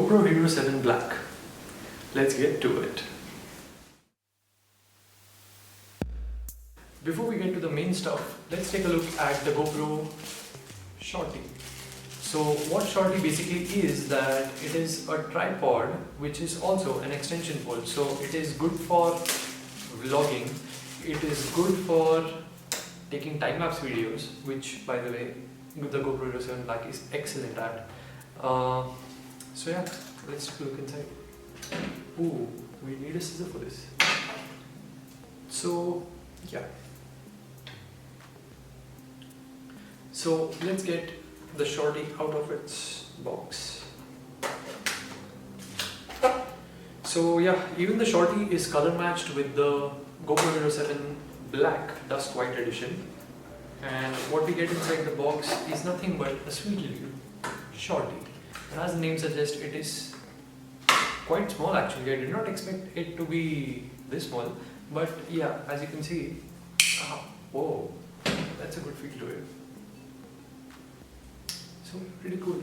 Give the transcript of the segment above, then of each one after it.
GoPro Hero 7 Black. Let's get to it. Before we get to the main stuff, let's take a look at the GoPro Shorty. So what Shorty basically is that it is a tripod which is also an extension pole. So it is good for vlogging, it is good for taking time-lapse videos, which by the way the GoPro Hero 7 Black is excellent at. So yeah, let's take a look inside. Ooh, we need a scissor for this. So yeah. So let's get the Shorty out of its box. So yeah, even the Shorty is color matched with the GoPro Hero 7 Black Dusk White Edition. And what we get inside the box is nothing but a sweet little Shorty. And as the name suggests, it is quite small actually. I did not expect it to be this small. But yeah, as you can see, whoa, that's a good feel to it. So pretty cool.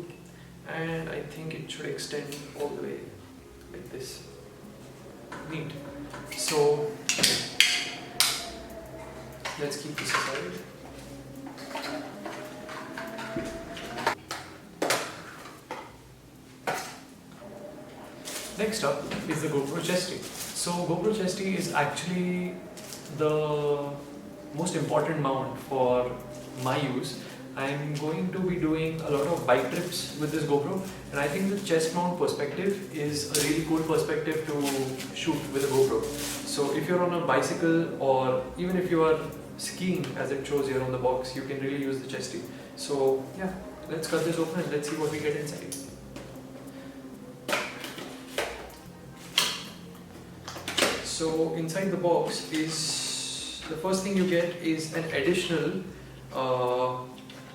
And I think it should extend all the way like this. Neat. So let's keep this aside. Next up is the GoPro Chesty. So GoPro Chesty is actually the most important mount for my use. I'm going to be doing a lot of bike trips with this GoPro, and I think the chest mount perspective is a really cool perspective to shoot with a GoPro. So if you're on a bicycle or even if you are skiing, as it shows here on the box, you can really use the Chesty. So yeah, let's cut this open and let's see what we get inside. So inside the box is, the first thing you get is an additional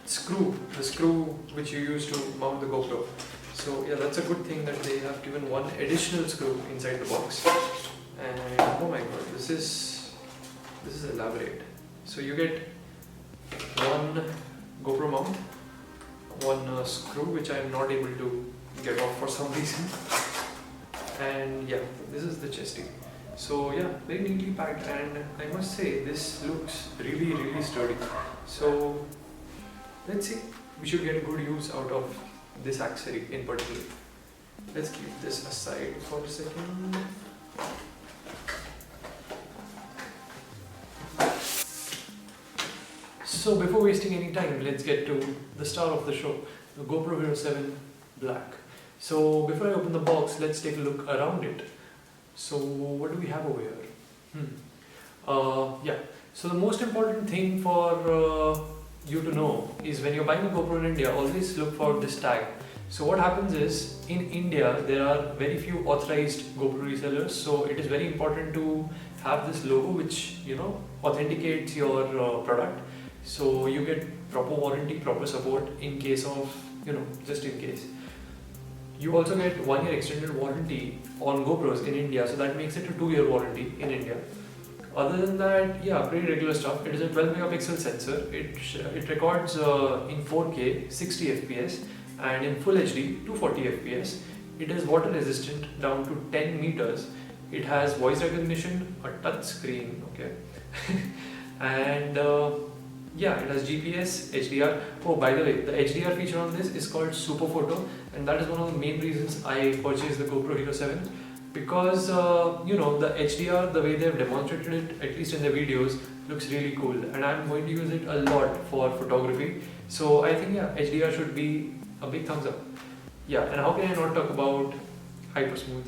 screw, the screw which you use to mount the GoPro. So yeah, that's a good thing that they have given one additional screw inside the box. And oh my god, this is elaborate. So you get one GoPro mount, one screw which I am not able to get off for some reason, and yeah, this is the Chesty. So yeah, very neatly packed, and I must say this looks really sturdy. So let's see, we should get a good use out of this accessory in particular. Let's keep this aside for a second. So before wasting any time, let's get to the star of the show, the GoPro Hero 7 Black. So before I open the box, let's take a look around it. So what do we have over here? Yeah, so the most important thing for you to know is when you're buying a GoPro in India, always look for this tag. So what happens is, in India there are very few authorized GoPro resellers, so it is very important to have this logo which, you know, authenticates your product. So you get proper warranty, proper support in case of, you know, just in case. You also get 1 year extended warranty on GoPros in India, so that makes it a 2-year warranty in India. Other than that, yeah, pretty regular stuff. It is a 12 megapixel sensor. It records in 4K 60 fps and in Full HD 240 fps. It is water resistant down to 10 meters. It has voice recognition, a touch screen, okay, and yeah, it has GPS, HDR. Oh, by the way, the HDR feature on this is called Super Photo, and that is one of the main reasons I purchased the GoPro Hero 7, because you know, the HDR, the way they have demonstrated it, at least in their videos, looks really cool, and I'm going to use it a lot for photography. So I think yeah, HDR should be a big thumbs up. Yeah, and how can I not talk about Hyper Smooth?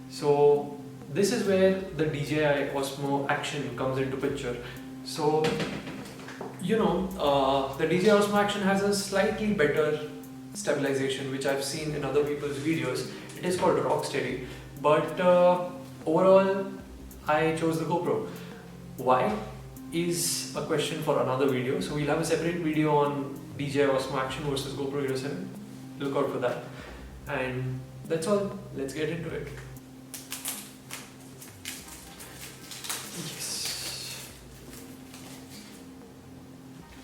So this is where the DJI Osmo Action comes into picture. So you know, the DJI Osmo Action has a slightly better stabilization, which I've seen in other people's videos. It is called Rocksteady, but overall I chose the GoPro. Why is a question for another video, so we'll have a separate video on DJI Osmo Action versus GoPro Hero 7. Look out for that. And that's all, let's get into it.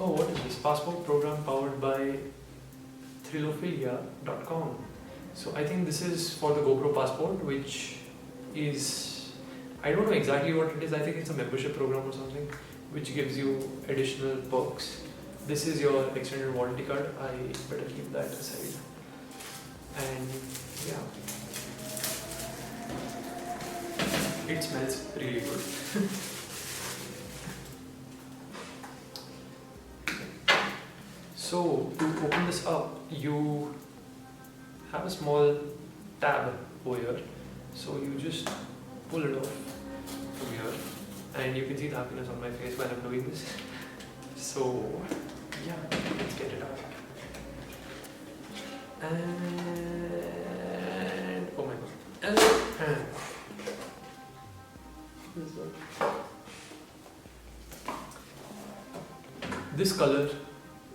Oh, what is this? Passport program powered by Thrilophilia.com. So I think this is for the GoPro Passport, which is, I don't know exactly what it is. I think it's a membership program or something, which gives you additional perks. This is your extended warranty card. I better keep that aside. And yeah, it smells really good. So to open this up, you have a small tab over here. So you just pull it off from here, and you can see the happiness on my face while I'm doing this. So yeah, let's get it out. And oh my god. And this color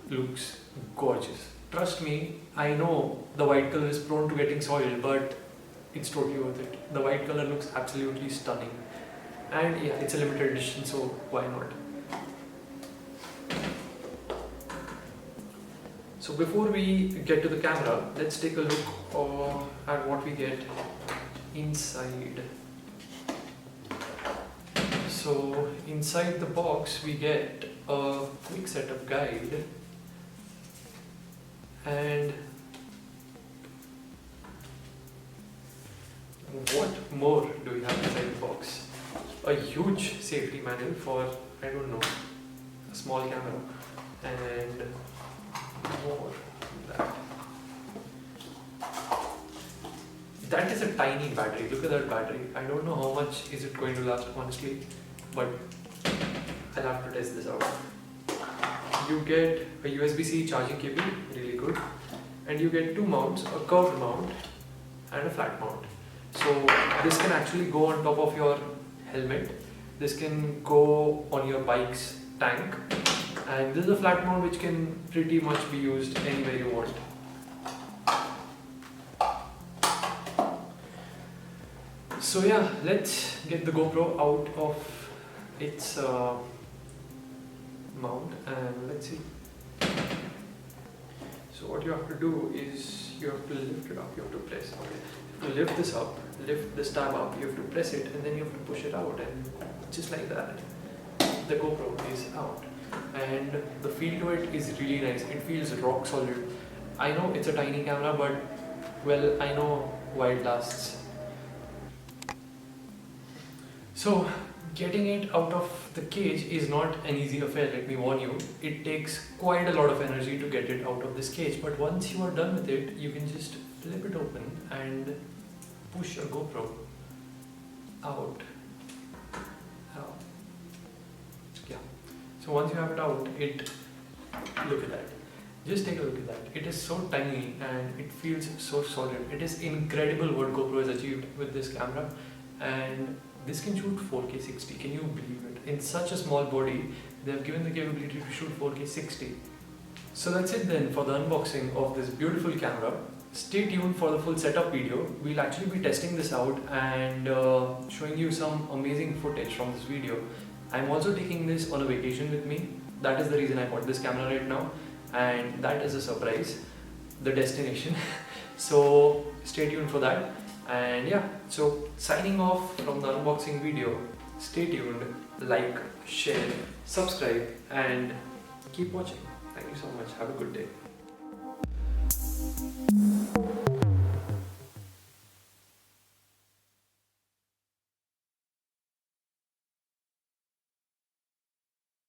looks gorgeous. Trust me, I know the white color is prone to getting soiled, but it's totally worth it. The white color looks absolutely stunning. And yeah, it's a limited edition, so why not? So before we get to the camera, let's take a look at what we get inside. So inside the box we get a quick setup guide, and what more do we have inside the box? A huge safety manual for, I don't know, a small camera, and more than that. That is a tiny battery. Look at that battery. I don't know how much is it going to last, honestly, but I'll have to test this out. You get a USB-C charging cable, really good, and you get two mounts, a curved mount and a flat mount. So this can actually go on top of your helmet, this can go on your bike's tank, and this is a flat mount which can pretty much be used anywhere you want. So yeah, let's get the GoPro out of its mount and let's see. So what you have to do is you have to lift it up, you have to press. Okay. To lift this up, lift this tab up, you have to press it and then you have to push it out, and just like that, the GoPro is out. And the feel to it is really nice. It feels rock solid. I know it's a tiny camera, but well, I know why it lasts. So getting it out of the cage is not an easy affair, let me warn you. It takes quite a lot of energy to get it out of this cage, but once you are done with it, you can just flip it open and push your GoPro out. Yeah. So once you have it out, look at that. Just take a look at that. It is so tiny and it feels so solid. It is incredible what GoPro has achieved with this camera, and this can shoot 4K 60. Can you believe it? In such a small body, they have given the capability to shoot 4K 60. So that's it then for the unboxing of this beautiful camera. Stay tuned for the full setup video. We'll actually be testing this out and showing you some amazing footage from this video. I'm also taking this on a vacation with me. That is the reason I bought this camera right now, and that is a surprise, the destination. So stay tuned for that. And yeah, so signing off from the unboxing video. Stay tuned, like, share, subscribe, and keep watching. Thank you so much. Have a good day.